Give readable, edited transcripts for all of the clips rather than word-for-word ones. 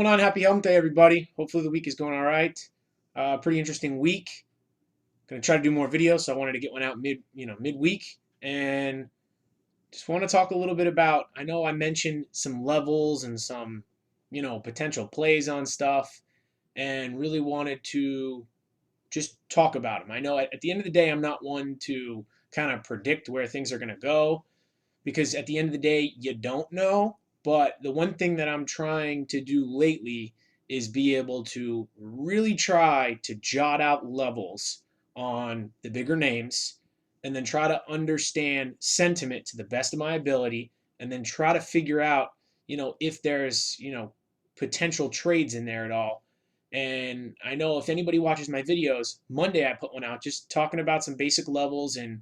going on? Happy Hump Day, everybody. Hopefully the week is going all right. Pretty interesting week. Gonna try to do more videos, so I wanted to get one out midweek, and just want to talk a little bit about. I know I mentioned some levels and some, potential plays on stuff, and really wanted to just talk about them. I know at the end of the day, I'm not one to kind of predict where things are gonna go because at the end of the day, you don't know. But the one thing that I'm trying to do lately is be able to really try to jot out levels on the bigger names and then try to understand sentiment to the best of my ability and then try to figure out, if there's, potential trades in there at all. And I know if anybody watches my videos, Monday I put one out just talking about some basic levels and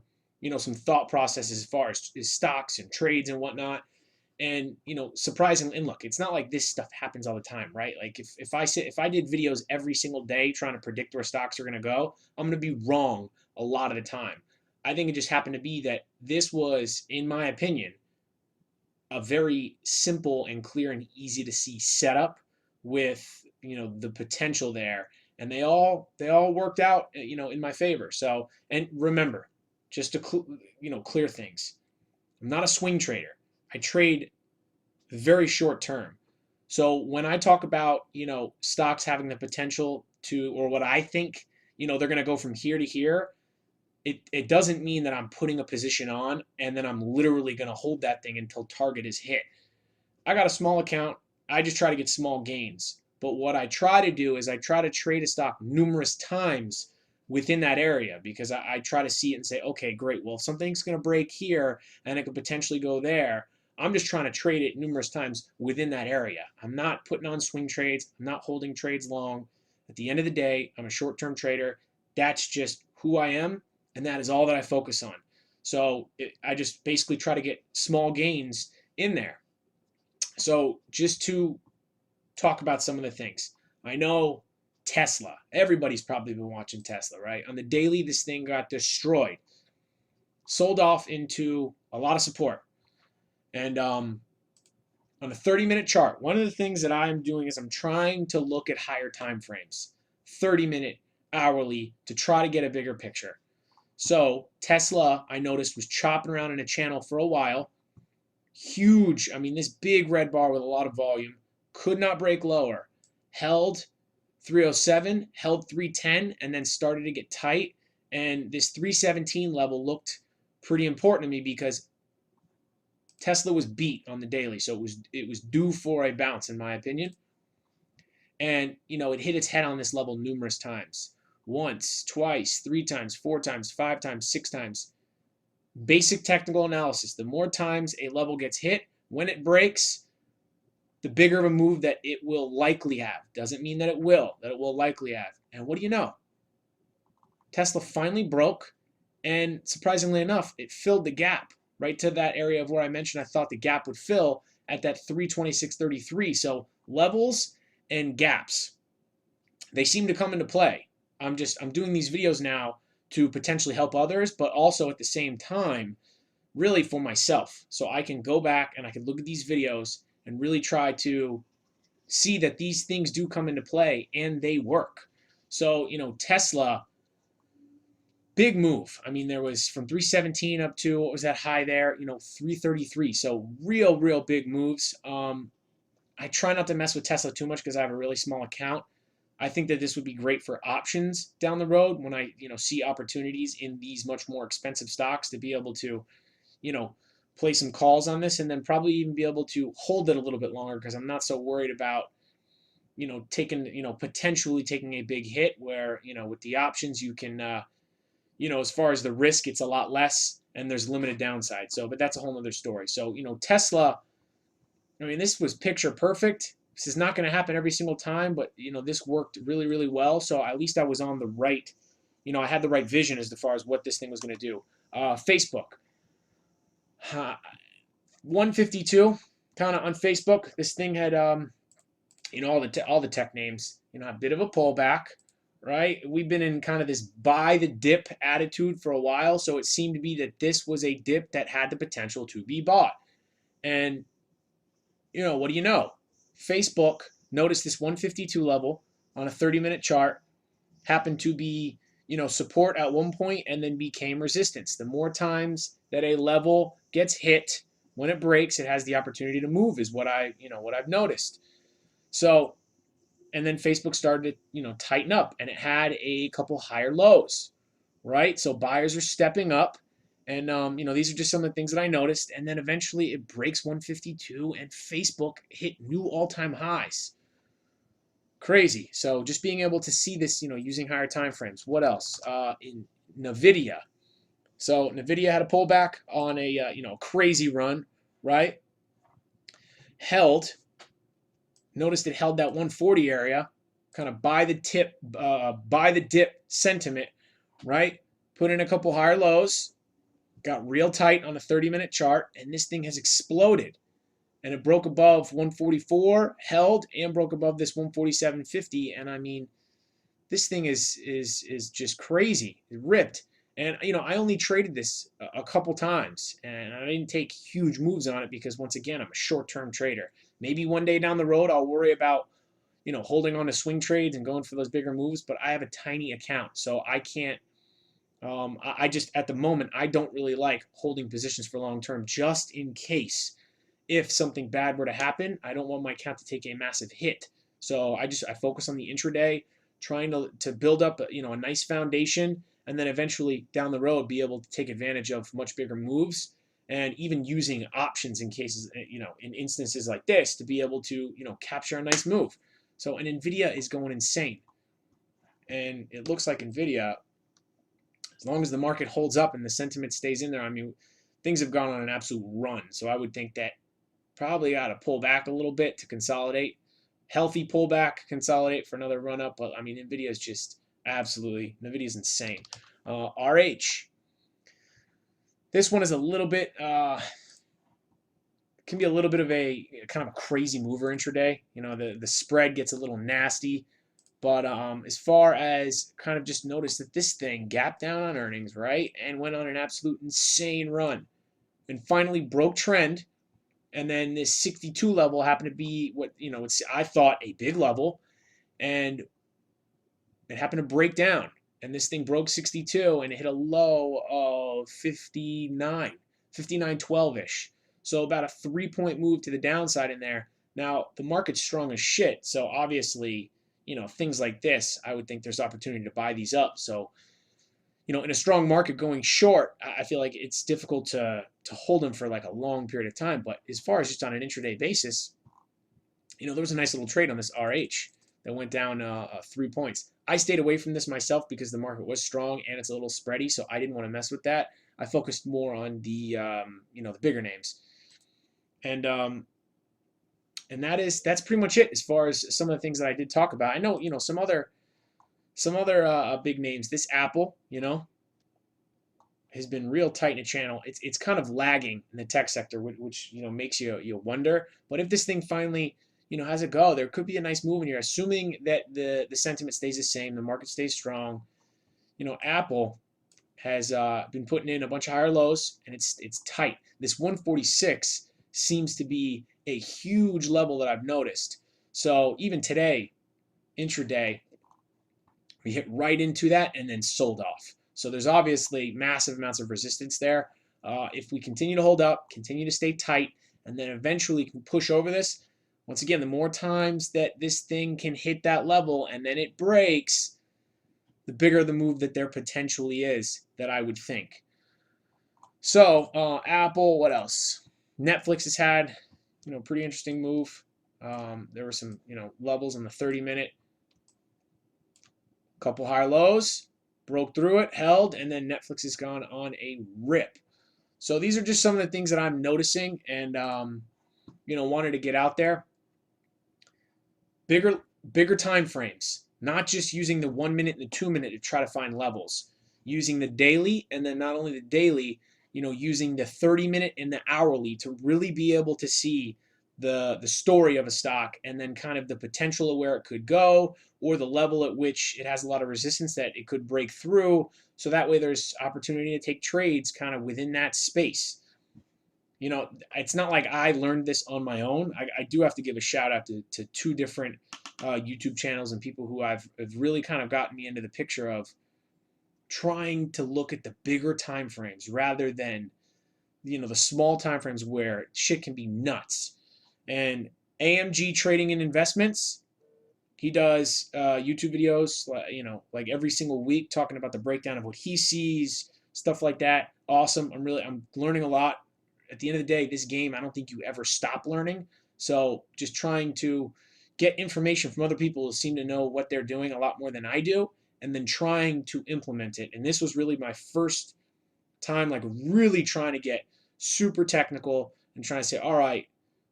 some thought processes as far as stocks and trades and whatnot. And surprisingly, and look, it's not like this stuff happens all the time, right? Like if I did videos every single day trying to predict where stocks are going to go, I'm going to be wrong a lot of the time. I think it just happened to be that this was, in my opinion, a very simple and clear and easy to see setup with the potential there, and they all worked out in my favor. So, and remember, just to clear things, I'm not a swing trader. I trade very short term. So when I talk about, stocks having the potential to, or what I think, they're going to go from here to here, it doesn't mean that I'm putting a position on and then I'm literally going to hold that thing until target is hit. I got a small account. I just try to get small gains. But what I try to do is I try to trade a stock numerous times within that area because I try to see it and say, okay, great. Well, if something's going to break here and it could potentially go there, I'm just trying to trade it numerous times within that area. I'm not putting on swing trades. I'm not holding trades long. At the end of the day, I'm a short-term trader. That's just who I am, and that is all that I focus on. So I just basically try to get small gains in there. So just to talk about some of the things. I know Tesla. Everybody's probably been watching Tesla, right? On the daily, this thing got destroyed. Sold off into a lot of support. And on a 30-minute chart, one of the things that I'm doing is I'm trying to look at higher time frames, 30-minute, hourly, to try to get a bigger picture. So Tesla, I noticed, was chopping around in a channel for a while. Huge, I mean, this big red bar with a lot of volume, could not break lower. Held 307, held 310, and then started to get tight. And this 317 level looked pretty important to me because Tesla was beat on the daily, so it was due for a bounce in my opinion. And it hit its head on this level numerous times. Once, twice, 3 times, 4 times, 5 times, 6 times. Basic technical analysis. The more times a level gets hit, when it breaks, the bigger of a move that it will likely have. Doesn't mean that it will likely have. And what do you know? Tesla finally broke, and surprisingly enough, it filled the gap right to that area of where I mentioned I thought the gap would fill at that 326.33. So levels and gaps, they seem to come into play. I'm doing these videos now to potentially help others, but also at the same time, really for myself. So I can go back and I can look at these videos and really try to see that these things do come into play and they work. So, Tesla, big move. I mean, there was from 317 up to, what was that high there? 333. So real big moves. I try not to mess with Tesla too much because I have a really small account. I think that this would be great for options down the road when I, see opportunities in these much more expensive stocks to be able to, play some calls on this and then probably even be able to hold it a little bit longer because I'm not so worried about, potentially taking a big hit where, with the options you can, as far as the risk, it's a lot less and there's limited downside. So, but that's a whole other story. So, Tesla, I mean, this was picture perfect. This is not going to happen every single time, but, this worked really well. So at least I was on the right, I had the right vision as far as what this thing was going to do. Facebook. 152 kind of on Facebook. This thing had, all the tech names, a bit of a pullback, right? We've been in kind of this buy the dip attitude for a while, so it seemed to be that this was a dip that had the potential to be bought. And what do you know? Facebook Notice this 152 level on a 30-minute chart happened to be, support at one point and then became resistance. The more times that a level gets hit, when it breaks, it has the opportunity to move, is what I've noticed. So, and then Facebook started to, tighten up, and it had a couple higher lows, right? So buyers are stepping up, and these are just some of the things that I noticed. And then eventually it breaks 152, and Facebook hit new all-time highs. Crazy. So just being able to see this, using higher time frames. What else? In NVDA. So NVIDIA had a pullback on a crazy run, right? Noticed it held that 140 area, kind of buy the dip sentiment, right? Put in a couple higher lows, got real tight on a 30-minute chart, and this thing has exploded. And it broke above 144, held, and broke above this 147.50. And I mean, this thing is just crazy. It ripped. And I only traded this a couple times, and I didn't take huge moves on it because, once again, I'm a short-term trader. Maybe one day down the road I'll worry about holding on to swing trades and going for those bigger moves, but I have a tiny account, so I can't. I just, at the moment, I don't really like holding positions for long term, just in case if something bad were to happen. I don't want my account to take a massive hit. So I focus on the intraday, trying to build up a nice foundation, and then eventually down the road be able to take advantage of much bigger moves, and even using options in cases, in instances like this, to be able to capture a nice move. So, and NVIDIA is going insane, and it looks like NVIDIA, as long as the market holds up and the sentiment stays in there, I mean, things have gone on an absolute run. So I would think that probably ought to pull back a little bit to consolidate. Healthy pullback, consolidate for another run up. But I mean, NVIDIA is just NVIDIA is insane. RH. This one is a little bit, can be a little bit of a kind of a crazy mover intraday. The spread gets a little nasty. But as far as kind of just notice that this thing gapped down on earnings, right? And went on an absolute insane run. And finally broke trend. And then this 62 level happened to be what, I thought a big level. And it happened to break down. And this thing broke 62 and it hit a low of 59.12-ish. So about a 3-point move to the downside in there. Now, the market's strong as shit. So obviously, things like this, I would think there's opportunity to buy these up. So, in a strong market going short, I feel like it's difficult to hold them for like a long period of time. But as far as just on an intraday basis, there was a nice little trade on this RH that went down 3 points. I stayed away from this myself because the market was strong and it's a little spready, so I didn't want to mess with that. I focused more on the the bigger names, and that's pretty much it as far as some of the things that I did talk about. I know some other big names. This Apple, has been real tight in the channel. It's kind of lagging in the tech sector, which makes you wonder. But if this thing finally has a go, there could be a nice move in here, assuming that the sentiment stays the same, the market stays strong. Apple has been putting in a bunch of higher lows, and it's tight. This 146 seems to be a huge level that I've noticed. So even today, intraday, we hit right into that and then sold off. So there's obviously massive amounts of resistance there. If we continue to hold up, continue to stay tight, and then eventually can push over this, once again, the more times that this thing can hit that level and then it breaks, the bigger the move that there potentially is, that I would think. So Apple, what else? Netflix has had, pretty interesting move. There were some, levels in the 30-minute. Couple higher lows, broke through it, held, and then Netflix has gone on a rip. So these are just some of the things that I'm noticing and, wanted to get out there. Bigger time frames, not just using the 1 minute and the 2 minute to try to find levels, using the daily, and then not only the daily, using the 30-minute and the hourly to really be able to see the story of a stock, and then kind of the potential of where it could go, or the level at which it has a lot of resistance that it could break through. So that way there's opportunity to take trades kind of within that space. you know, it's not like I learned this on my own. I do have to give a shout out to two different YouTube channels and people who have really kind of gotten me into the picture of trying to look at the bigger time frames rather than, you know, the small time frames where shit can be nuts. And AMG Trading and Investments, he does YouTube videos, you know, like every single week, talking about the breakdown of what he sees, stuff like that. Awesome. I'm learning a lot. At the end of the day, this game, I don't think you ever stop learning. So just trying to get information from other people who seem to know what they're doing a lot more than I do, and then trying to implement it. And this was really my first time, like really trying to get super technical and trying to say, all right,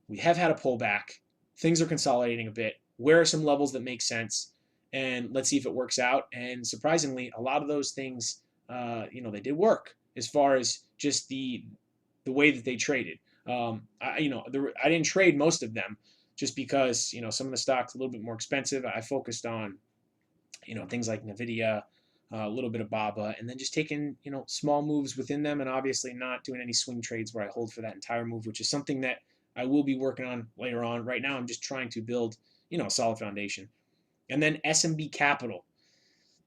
we have had a pullback. Things are consolidating a bit. Where are some levels that make sense? And let's see if it works out. And surprisingly, a lot of those things, you know, they did work as far as just the way that they traded. You know, I didn't trade most of them just because, you know, some of the stocks a little bit more expensive. I focused on, you know, things like NVDA, a little bit of BABA, and then just taking, you know, small moves within them, and obviously not doing any swing trades where I hold for that entire move, which is something that I will be working on later on. Right now, I'm just trying to build, you know, a solid foundation. And then SMB Capital,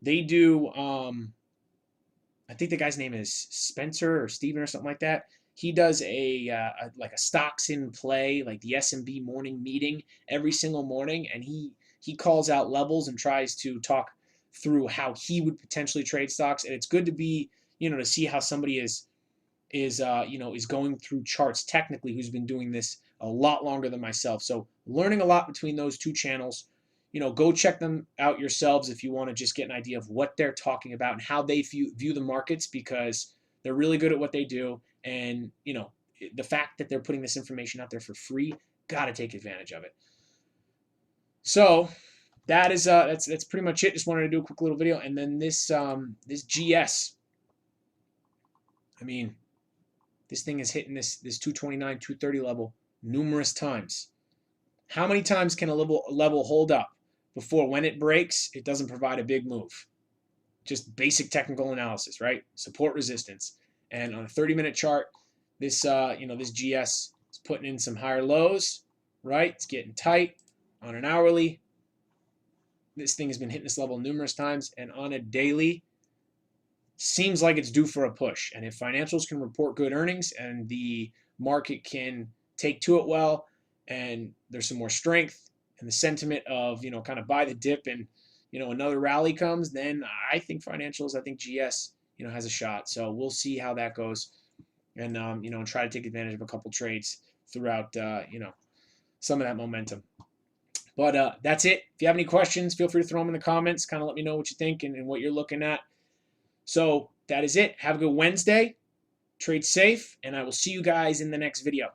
they do, I think the guy's name is Spencer or Steven or something like that. He does like a stocks in play, like the SMB morning meeting every single morning, and he calls out levels and tries to talk through how he would potentially trade stocks. And it's good to be, you know, to see how somebody is you know, is going through charts technically, who's been doing this a lot longer than myself. So learning a lot between those two channels. You know, go check them out yourselves if you want to just get an idea of what they're talking about and how they view the markets, because they're really good at what they do. And, you know, the fact that they're putting this information out there for free, got to take advantage of it. So that is that's pretty much it. Just wanted to do a quick little video. And then this GS, I mean, this thing is hitting this 229, 230 level numerous times. How many times can a level hold up before, when it breaks, it doesn't provide a big move? Just basic technical analysis, right? Support, resistance. And on a 30-minute chart, this you know, this GS is putting in some higher lows, right? It's getting tight. On an hourly, this thing has been hitting this level numerous times, and on a daily, seems like it's due for a push. And if financials can report good earnings and the market can take to it well, and there's some more strength and the sentiment of, you know, kind of buy the dip and, you know, another rally comes, then I think financials, I think GS, you know, has a shot. So we'll see how that goes, and you know, try to take advantage of a couple trades throughout, you know, some of that momentum. But that's it. If you have any questions, feel free to throw them in the comments. Kind of let me know what you think and what you're looking at. So that is it. Have a good Wednesday. Trade safe, and I will see you guys in the next video.